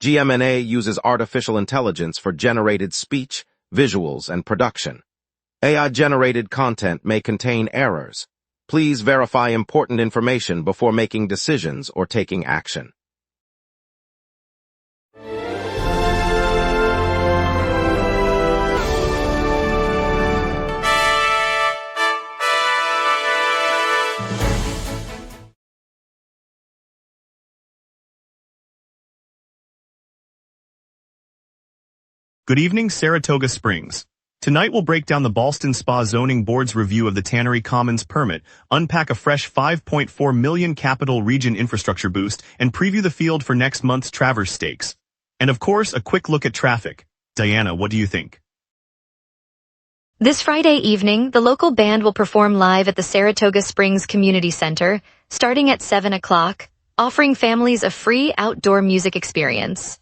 GMNA uses artificial intelligence for generated speech, visuals, and production. AI-generated content may contain errors. Please verify important information before making decisions or taking action. Good evening, Saratoga Springs. Tonight we'll break down the Ballston Spa Zoning Board's review of the Tannery Commons permit, unpack a fresh $5.4 million Capital Region infrastructure boost, and preview the field for next month's Traverse Stakes. And of course, a quick look at traffic. Diana, what do you think? This Friday evening, the local band will perform live at the Saratoga Springs Community Center, starting at 7 o'clock, offering families a free outdoor music experience.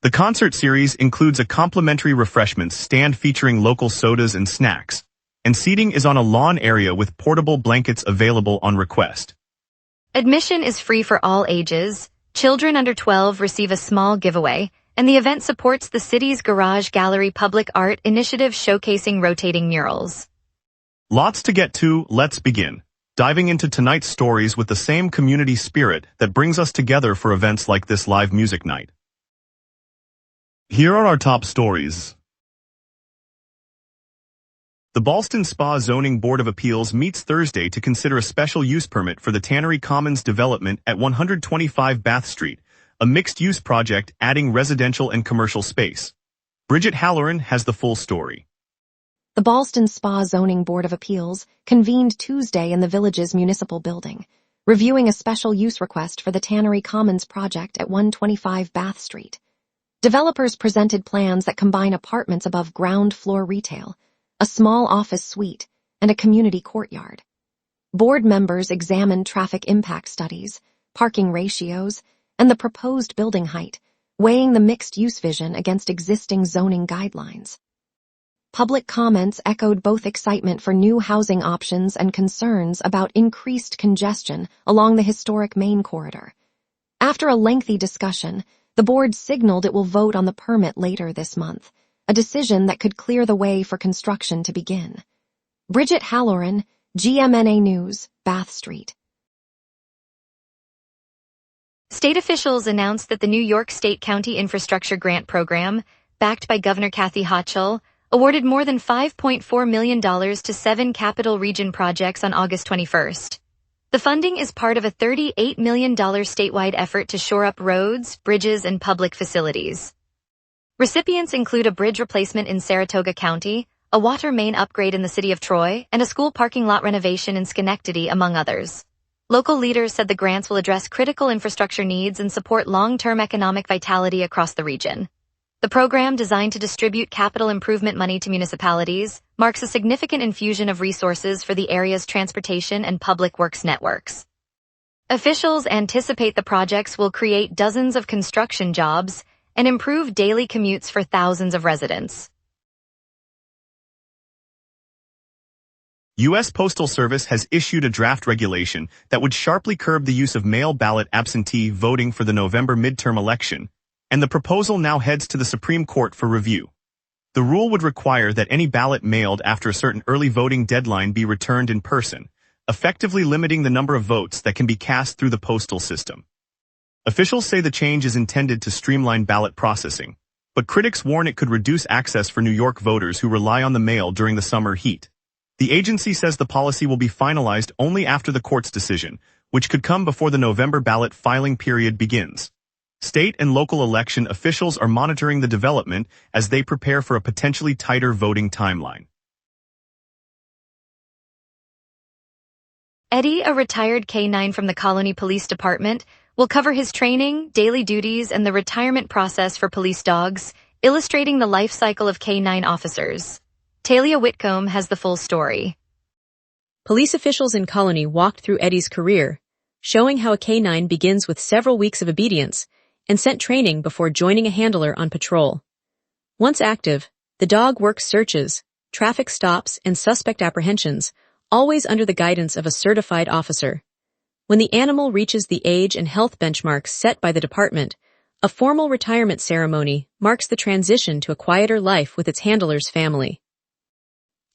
The concert series includes a complimentary refreshments stand featuring local sodas and snacks, and seating is on a lawn area with portable blankets available on request. Admission is free for all ages. Children under 12 receive a small giveaway, and the event supports the city's Garage Gallery public art initiative showcasing rotating murals. Lots to get to, let's begin. Diving into tonight's stories with the same community spirit that brings us together for events like this live music night. Here are our top stories. The Ballston Spa Zoning Board of Appeals meets Thursday to consider a special use permit for the Tannery Commons development at 125 Bath Street, a mixed-use project adding residential and commercial space. Bridget Halloran has the full story. The Ballston Spa Zoning Board of Appeals convened Tuesday in the village's municipal building, reviewing a special use request for the Tannery Commons project at 125 Bath Street. Developers presented plans that combine apartments above ground floor retail, a small office suite, and a community courtyard. Board members examined traffic impact studies, parking ratios, and the proposed building height, weighing the mixed-use vision against existing zoning guidelines. Public comments echoed both excitement for new housing options and concerns about increased congestion along the historic main corridor. After a lengthy discussion, the board signaled it will vote on the permit later this month, a decision that could clear the way for construction to begin. Bridget Halloran, GMNA News, Bath Street. State officials announced that the New York State County Infrastructure Grant Program, backed by Governor Kathy Hochul, awarded more than $5.4 million to 7 Capital Region projects on August 21st. The funding is part of a $38 million statewide effort to shore up roads, bridges, and public facilities. Recipients include a bridge replacement in Saratoga County, a water main upgrade in the city of Troy, and a school parking lot renovation in Schenectady, among others. Local leaders said the grants will address critical infrastructure needs and support long-term economic vitality across the region. The program, designed to distribute capital improvement money to municipalities, marks a significant infusion of resources for the area's transportation and public works networks. Officials anticipate the projects will create dozens of construction jobs and improve daily commutes for thousands of residents. U.S. Postal Service has issued a draft regulation that would sharply curb the use of mail ballot absentee voting for the November midterm election, and the proposal now heads to the Supreme Court for review. The rule would require that any ballot mailed after a certain early voting deadline be returned in person, effectively limiting the number of votes that can be cast through the postal system. Officials say the change is intended to streamline ballot processing, but critics warn it could reduce access for New York voters who rely on the mail during the summer heat. The agency says the policy will be finalized only after the court's decision, which could come before the November ballot filing period begins. State and local election officials are monitoring the development as they prepare for a potentially tighter voting timeline. Eddie, a retired K-9 from the Colony Police Department, will cover his training, daily duties, and the retirement process for police dogs, illustrating the life cycle of K-9 officers. Talia Whitcomb has the full story. Police officials in Colony walked through Eddie's career, showing how a K-9 begins with several weeks of obedience and scent training before joining a handler on patrol. Once active, the dog works searches, traffic stops, and suspect apprehensions, always under the guidance of a certified officer. When the animal reaches the age and health benchmarks set by the department, A formal retirement ceremony marks the transition to a quieter life with its handler's family.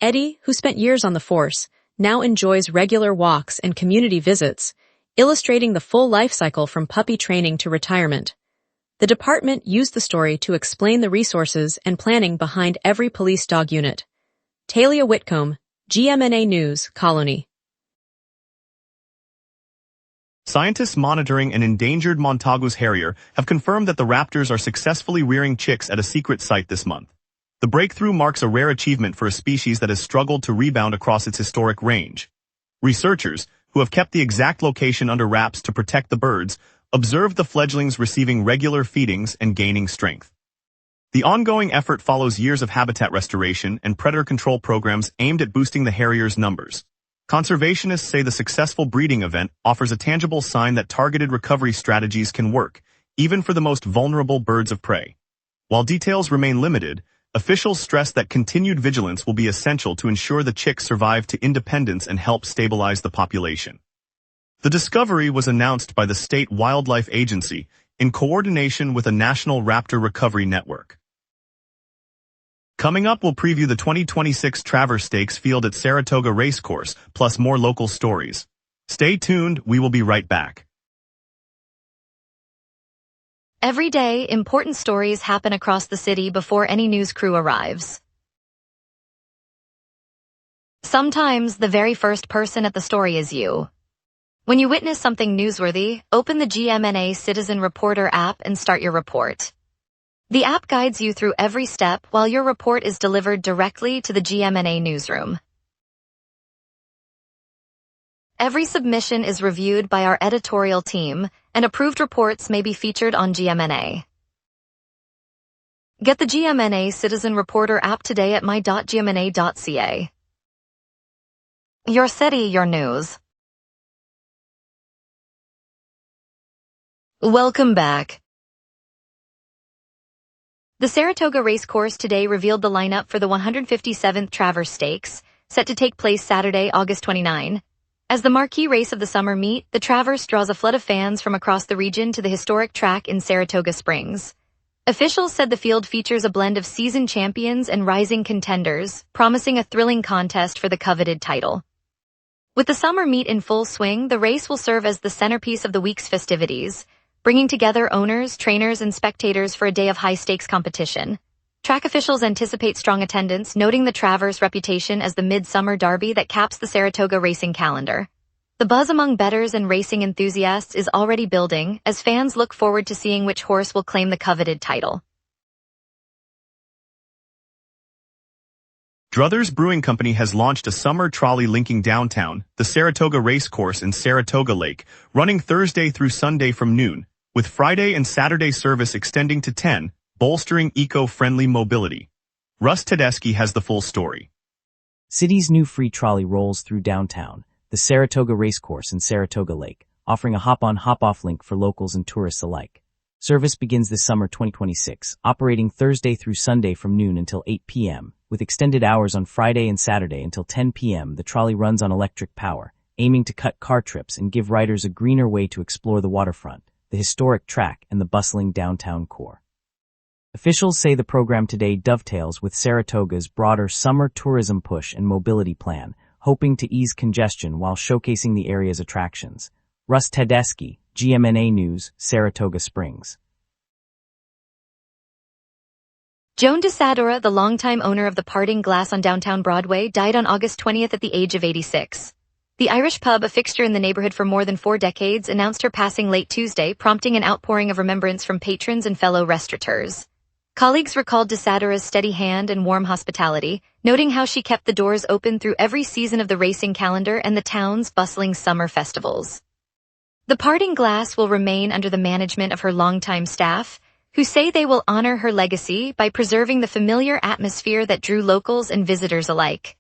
Eddie, who spent years on the force, now enjoys regular walks and community visits, illustrating the full life cycle from puppy training to retirement. The department used the story to explain the resources and planning behind every police dog unit. Talia Whitcomb, GMNA News, Colony. Scientists monitoring an endangered Montagu's Harrier have confirmed that the raptors are successfully rearing chicks at a secret site this month. The breakthrough marks a rare achievement for a species that has struggled to rebound across its historic range. Researchers, who have kept the exact location under wraps to protect the birds, observed the fledglings receiving regular feedings and gaining strength. The ongoing effort follows years of habitat restoration and predator control programs aimed at boosting the harrier's numbers. Conservationists say the successful breeding event offers a tangible sign that targeted recovery strategies can work, even for the most vulnerable birds of prey. While details remain limited, officials stress that continued vigilance will be essential to ensure the chicks survive to independence and help stabilize the population. The discovery was announced by the State Wildlife Agency in coordination with a national raptor recovery network. Coming up, we'll preview the 2026 Travers Stakes field at Saratoga Racecourse, plus more local stories. Stay tuned, we will be right back. Every day, important stories happen across the city before any news crew arrives. Sometimes the very first person at the story is you. When you witness something newsworthy, open the GMNA Citizen Reporter app and start your report. The app guides you through every step while your report is delivered directly to the GMNA newsroom. Every submission is reviewed by our editorial team, and approved reports may be featured on GMNA. Get the GMNA Citizen Reporter app today at my.gmna.ca. Your city, your news. Welcome back. The Saratoga Racecourse today revealed the lineup for the 157th Travers Stakes, set to take place Saturday, August 29. As the marquee race of the summer meet, the Travers draws a flood of fans from across the region to the historic track in Saratoga Springs. Officials said the field features a blend of seasoned champions and rising contenders, promising a thrilling contest for the coveted title. With the summer meet in full swing, the race will serve as the centerpiece of the week's festivities, bringing together owners, trainers, and spectators for a day of high-stakes competition. Track officials anticipate strong attendance, noting the Travers' reputation as the midsummer derby that caps the Saratoga racing calendar. The buzz among bettors and racing enthusiasts is already building, as fans look forward to seeing which horse will claim the coveted title. Druthers Brewing Company has launched a summer trolley linking downtown, the Saratoga Racecourse and Saratoga Lake, running Thursday through Sunday from noon, with Friday and Saturday service extending to 10, bolstering eco-friendly mobility. Russ Tedeschi has the full story. City's new free trolley rolls through downtown, the Saratoga Racecourse and Saratoga Lake, offering a hop-on, hop-off link for locals and tourists alike. Service begins this summer 2026, operating Thursday through Sunday from noon until 8 p.m., with extended hours on Friday and Saturday until 10 p.m. The trolley runs on electric power, aiming to cut car trips and give riders a greener way to explore the waterfront, the historic track, and the bustling downtown core. Officials say the program today dovetails with Saratoga's broader summer tourism push and mobility plan, hoping to ease congestion while showcasing the area's attractions. Russ Tedeschi, GMNA News, Saratoga Springs. Joan DeSadora, the longtime owner of the Parting Glass on downtown Broadway, died on August 20th at the age of 86. The Irish pub, a fixture in the neighborhood for more than 4 decades, announced her passing late Tuesday, prompting an outpouring of remembrance from patrons and fellow restaurateurs. Colleagues recalled DeSadora's steady hand and warm hospitality, noting how she kept the doors open through every season of the racing calendar and the town's bustling summer festivals. The Parting Glass will remain under the management of her longtime staff, who say they will honor her legacy by preserving the familiar atmosphere that drew locals and visitors alike.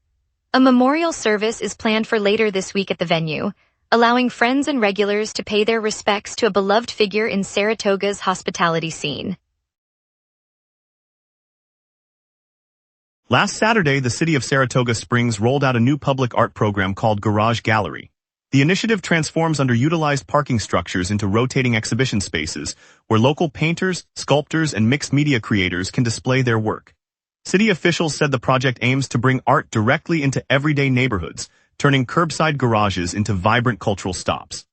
A memorial service is planned for later this week at the venue, allowing friends and regulars to pay their respects to a beloved figure in Saratoga's hospitality scene. Last Saturday, the city of Saratoga Springs rolled out a new public art program called Garage Gallery. The initiative transforms underutilized parking structures into rotating exhibition spaces where local painters, sculptors, and mixed media creators can display their work. City officials said the project aims to bring art directly into everyday neighborhoods, turning curbside garages into vibrant cultural stops.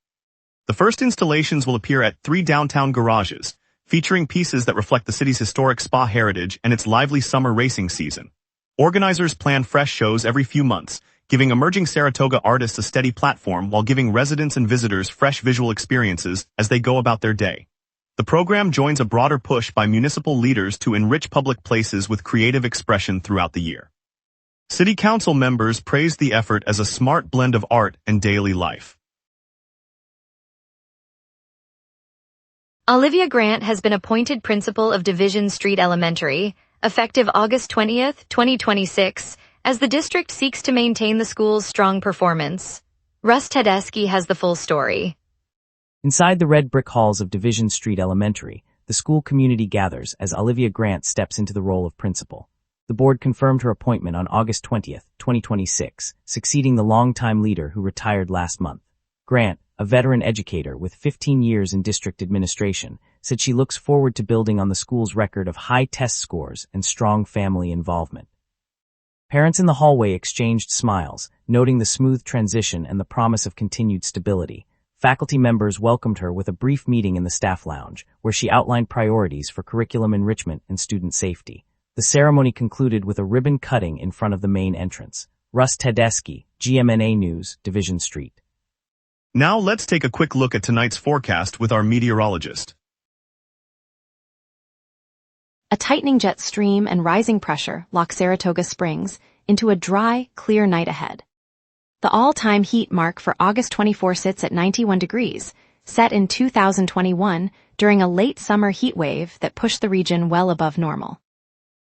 The first installations will appear at 3 downtown garages, featuring pieces that reflect the city's historic spa heritage and its lively summer racing season. Organizers plan fresh shows every few months, giving emerging Saratoga artists a steady platform while giving residents and visitors fresh visual experiences as they go about their day. The program joins a broader push by municipal leaders to enrich public places with creative expression throughout the year. City Council members praised the effort as a smart blend of art and daily life. Olivia Grant has been appointed principal of Division Street Elementary, effective August 20, 2026, as the district seeks to maintain the school's strong performance. Russ Tedeschi has the full story. Inside the red brick halls of Division Street Elementary, the school community gathers as Olivia Grant steps into the role of principal. The board confirmed her appointment on August 20, 2026, succeeding the longtime leader who retired last month. Grant, a veteran educator with 15 years in district administration, said she looks forward to building on the school's record of high test scores and strong family involvement. Parents in the hallway exchanged smiles, noting the smooth transition and the promise of continued stability. Faculty members welcomed her with a brief meeting in the staff lounge, where she outlined priorities for curriculum enrichment and student safety. The ceremony concluded with a ribbon cutting in front of the main entrance. Russ Tedeschi, GMNA News, Division Street. Now let's take a quick look at tonight's forecast with our meteorologist. A tightening jet stream and rising pressure lock Saratoga Springs into a dry, clear night ahead. The all-time heat mark for August 24 sits at 91 degrees, set in 2021 during a late summer heat wave that pushed the region well above normal.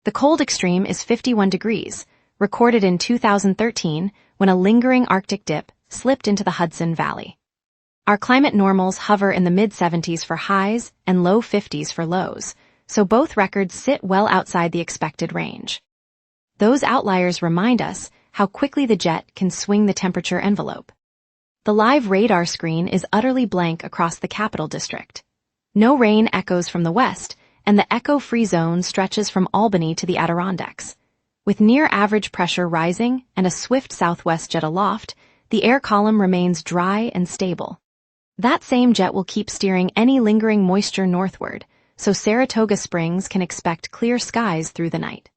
The cold extreme is 51 degrees, recorded in 2013 when a lingering Arctic dip slipped into the Hudson Valley. Our climate normals hover in the mid-70s for highs and low 50s for lows, so both records sit well outside the expected range. Those outliers remind us how quickly the jet can swing the temperature envelope. The live radar screen is utterly blank across the Capital District. No rain echoes from the west, and the echo-free zone stretches from Albany to the Adirondacks. With near-average pressure rising and a swift southwest jet aloft, the air column remains dry and stable. That same jet will keep steering any lingering moisture northward, so Saratoga Springs can expect clear skies through the night.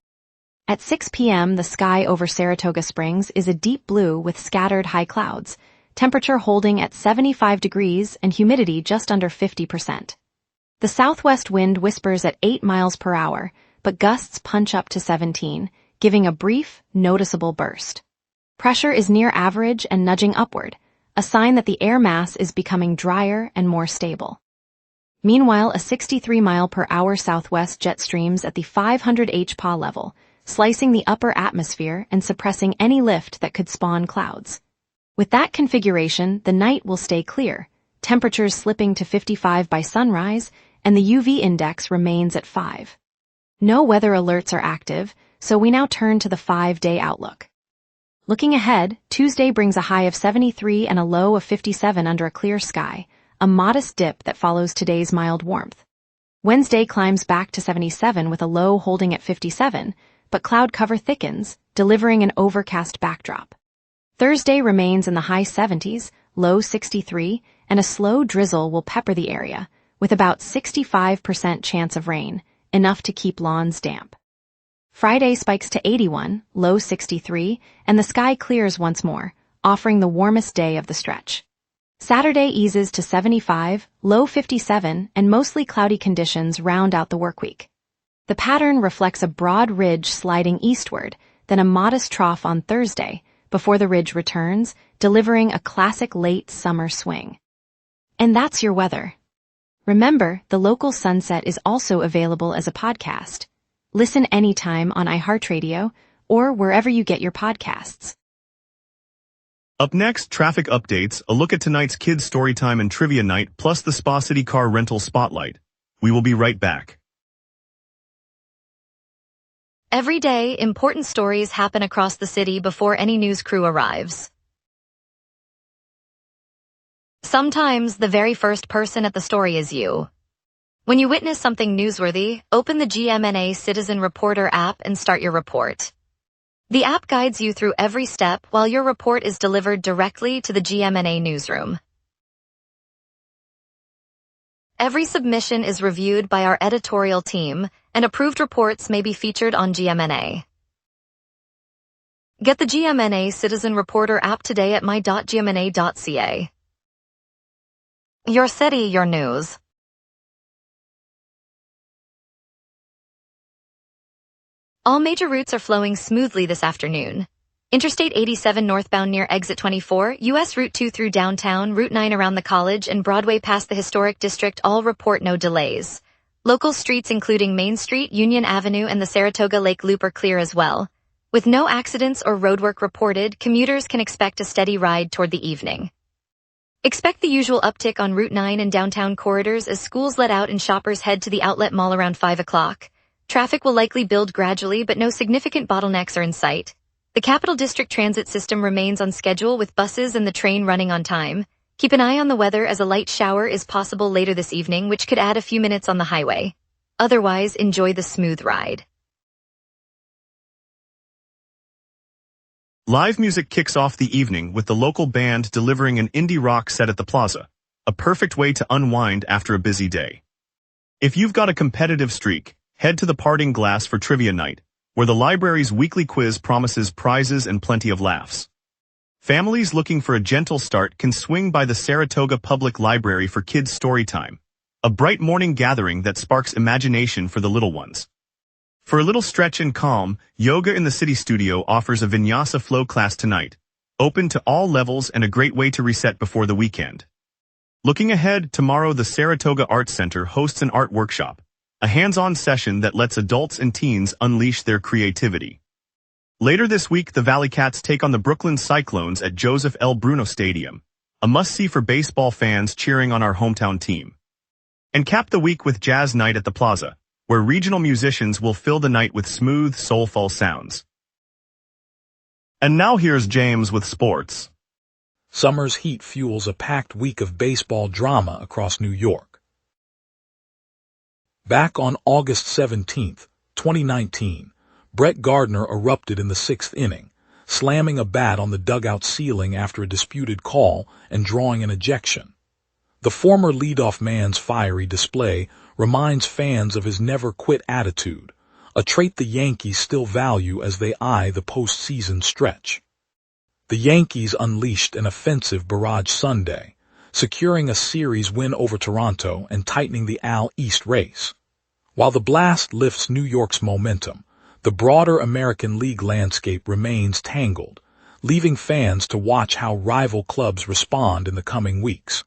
At 6 p.m., the sky over Saratoga Springs is a deep blue with scattered high clouds, temperature holding at 75 degrees and humidity just under 50%. The southwest wind whispers at 8 miles per hour, but gusts punch up to 17, giving a brief, noticeable burst. Pressure is near average and nudging upward, a sign that the air mass is becoming drier and more stable. Meanwhile, a 63-mile-per-hour southwest jet streams at the 500 HPA level, slicing the upper atmosphere and suppressing any lift that could spawn clouds. With that configuration, the night will stay clear, temperatures slipping to 55 by sunrise, and the UV index remains at 5. No weather alerts are active, so we now turn to the 5-day outlook. Looking ahead, Tuesday brings a high of 73 and a low of 57 under a clear sky, a modest dip that follows today's mild warmth. Wednesday climbs back to 77 with a low holding at 57, but cloud cover thickens, delivering an overcast backdrop. Thursday remains in the high 70s, low 63, and a slow drizzle will pepper the area, with about 65% chance of rain, enough to keep lawns damp. Friday spikes to 81, low 63, and the sky clears once more, offering the warmest day of the stretch. Saturday eases to 75, low 57, and mostly cloudy conditions round out the workweek. The pattern reflects a broad ridge sliding eastward, then a modest trough on Thursday, before the ridge returns, delivering a classic late summer swing. And that's your weather. Remember, the local sunset is also available as a podcast. Listen anytime on iHeartRadio or wherever you get your podcasts. Up next, traffic updates, a look at tonight's kids' storytime and trivia night, plus the Spa City Car Rental Spotlight. We will be right back. Every day, important stories happen across the city before any news crew arrives. Sometimes the very first person at the story is you. When you witness something newsworthy, open the GMNA Citizen Reporter app and start your report. The app guides you through every step while your report is delivered directly to the GMNA newsroom. Every submission is reviewed by our editorial team, and approved reports may be featured on GMNA. Get the GMNA Citizen Reporter app today at my.gmna.ca. Your city, your news. All major routes are flowing smoothly this afternoon. Interstate 87 northbound near Exit 24, US Route 2 through downtown, Route 9 around the college, and Broadway past the historic district all report no delays. Local streets including Main Street, Union Avenue, and the Saratoga Lake Loop are clear as well. With no accidents or roadwork reported, commuters can expect a steady ride toward the evening. Expect the usual uptick on Route 9 and downtown corridors as schools let out and shoppers head to the outlet mall around 5 o'clock. Traffic will likely build gradually, but no significant bottlenecks are in sight. The Capital District transit system remains on schedule with buses and the train running on time. Keep an eye on the weather as a light shower is possible later this evening, which could add a few minutes on the highway. Otherwise, enjoy the smooth ride. Live music kicks off the evening with the local band delivering an indie rock set at the plaza, a perfect way to unwind after a busy day. If you've got a competitive streak, head to the Parting Glass for trivia night, where the library's weekly quiz promises prizes and plenty of laughs. Families looking for a gentle start can swing by the Saratoga Public Library for Kids Story Time, a bright morning gathering that sparks imagination for the little ones. For a little stretch and calm, Yoga in the City Studio offers a Vinyasa flow class tonight, open to all levels and a great way to reset before the weekend. Looking ahead, tomorrow the Saratoga Arts Center hosts an art workshop, a hands-on session that lets adults and teens unleash their creativity. Later this week, the Valley Cats take on the Brooklyn Cyclones at Joseph L. Bruno Stadium, a must-see for baseball fans cheering on our hometown team. And cap the week with Jazz Night at the Plaza, where regional musicians will fill the night with smooth, soulful sounds. And now here's James with sports. Summer's heat fuels a packed week of baseball drama across New York. Back on August 17, 2019, Brett Gardner erupted in the sixth inning, slamming a bat on the dugout ceiling after a disputed call and drawing an ejection. The former leadoff man's fiery display reminds fans of his never-quit attitude, a trait the Yankees still value as they eye the postseason stretch. The Yankees unleashed an offensive barrage Sunday, securing a series win over Toronto and tightening the AL East race. While the blast lifts New York's momentum, the broader American League landscape remains tangled, leaving fans to watch how rival clubs respond in the coming weeks.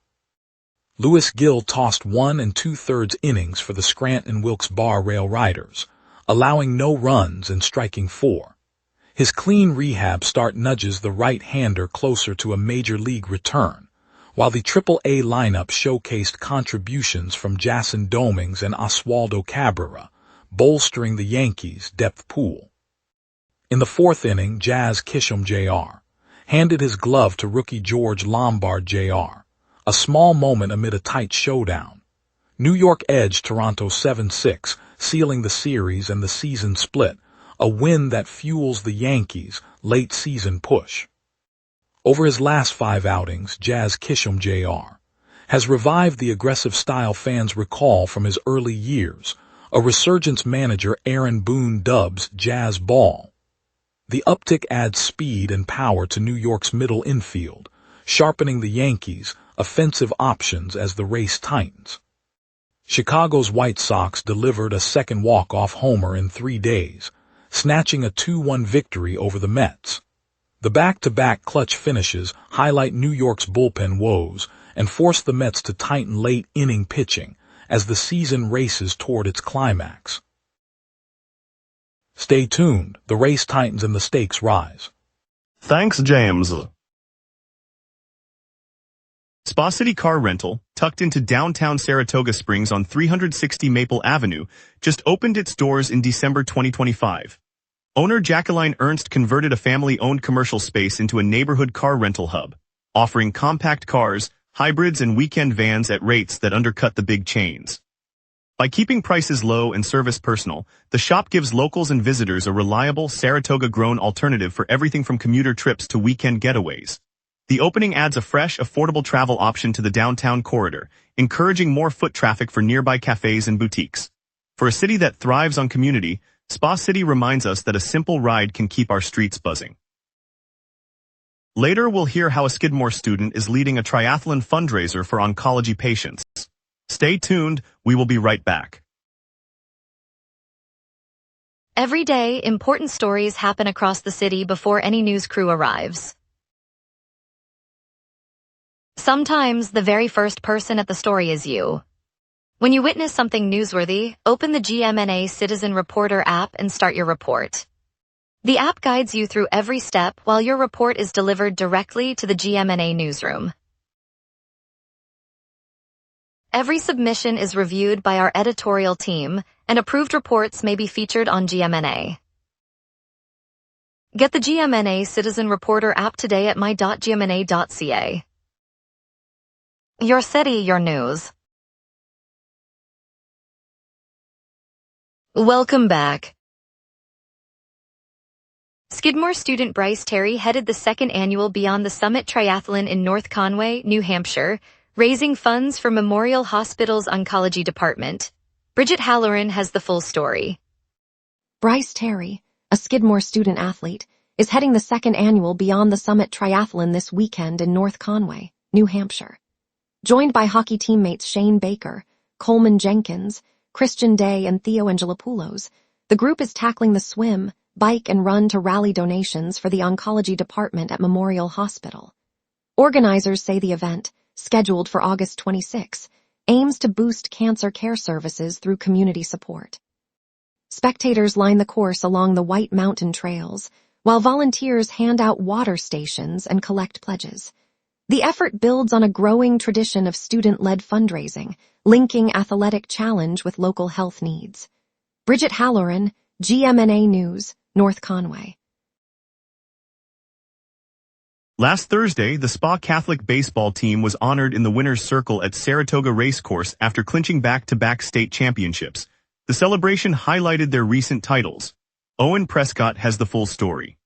Louis Gill tossed 1 2/3 innings for the Scranton Wilkes-Barre Rail Riders, allowing no runs and striking 4. His clean rehab start nudges the right-hander closer to a major league return, while the Triple-A lineup showcased contributions from Jason Dominguez and Oswaldo Cabrera, bolstering the Yankees' depth pool. In the fourth inning, Jazz Kishom Jr. handed his glove to rookie George Lombard Jr., a small moment amid a tight showdown. New York edged Toronto 7-6, sealing the series and the season split, a win that fuels the Yankees' late-season push. Over his last 5 outings, Jazz Kishom Jr. has revived the aggressive style fans recall from his early years, a resurgence manager Aaron Boone dubs Jazz Ball. The uptick adds speed and power to New York's middle infield, sharpening the Yankees' offensive options as the race tightens. Chicago's White Sox delivered a second walk-off homer in 3 days, snatching a 2-1 victory over the Mets. The back-to-back clutch finishes highlight New York's bullpen woes and force the Mets to tighten late-inning pitching as the season races toward its climax. Stay tuned, the race tightens and the stakes rise. Thanks, James. Spa City Car Rental, tucked into downtown Saratoga Springs on 360 Maple Avenue, just opened its doors in December 2025. Owner Jacqueline Ernst converted a family-owned commercial space into a neighborhood car rental hub, offering compact cars, hybrids and weekend vans at rates that undercut the big chains. By keeping prices low and service personal, the shop gives locals and visitors a reliable Saratoga-grown alternative for everything from commuter trips to weekend getaways. The opening adds a fresh, affordable travel option to the downtown corridor, encouraging more foot traffic for nearby cafes and boutiques. For a city that thrives on community, Spa City reminds us that a simple ride can keep our streets buzzing. Later, we'll hear how a Skidmore student is leading a triathlon fundraiser for oncology patients. Stay tuned, we will be right back. Every day, important stories happen across the city before any news crew arrives. Sometimes the very first person at the story is you. When you witness something newsworthy, open the GMNA Citizen Reporter app and start your report. The app guides you through every step while your report is delivered directly to the GMNA newsroom. Every submission is reviewed by our editorial team, and approved reports may be featured on GMNA. Get the GMNA Citizen Reporter app today at my.gmna.ca. Your city, your news. Welcome back. Skidmore student Bryce Terry headed the second annual Beyond the Summit Triathlon in North Conway, New Hampshire, raising funds for Memorial Hospital's oncology department. Bridget Halloran has the full story. Bryce Terry, a Skidmore student athlete, is heading the second annual Beyond the Summit Triathlon this weekend in North Conway, New Hampshire. Joined by hockey teammates Shane Baker, Coleman Jenkins, Christian Day, and Theo Angelopoulos, the group is tackling the swim, bike, and run to rally donations for the oncology department at Memorial Hospital. Organizers say the event, scheduled for August 26, aims to boost cancer care services through community support. Spectators line the course along the White Mountain trails, while volunteers hand out water stations and collect pledges. The effort builds on a growing tradition of student-led fundraising, linking athletic challenge with local health needs. Bridget Halloran, GMNA News, North Conway. Last Thursday, the Spa Catholic baseball team was honored in the winner's circle at Saratoga Racecourse after clinching back-to-back state championships. The celebration highlighted their recent titles. Owen Prescott has the full story.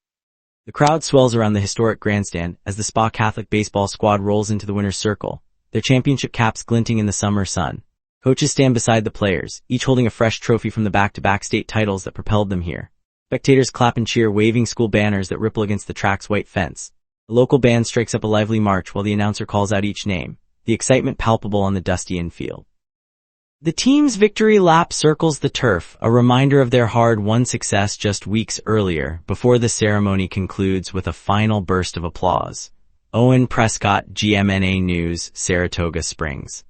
The crowd swells around the historic grandstand as the Spa Catholic baseball squad rolls into the winner's circle, their championship caps glinting in the summer sun. Coaches stand beside the players, each holding a fresh trophy from the back-to-back state titles that propelled them here. Spectators clap and cheer, waving school banners that ripple against the track's white fence. The local band strikes up a lively march while the announcer calls out each name, the excitement palpable on the dusty infield. The team's victory lap circles the turf, a reminder of their hard-won success just weeks earlier, before the ceremony concludes with a final burst of applause. Owen Prescott, GMNA News, Saratoga Springs.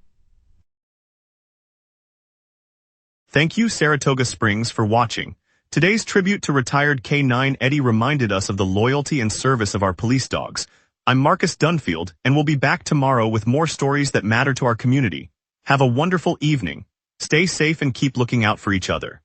Thank you, Saratoga Springs, for watching. Today's tribute to retired K9 Eddie reminded us of the loyalty and service of our police dogs. I'm Marcus Dunfield, and we'll be back tomorrow with more stories that matter to our community. Have a wonderful evening. Stay safe and keep looking out for each other.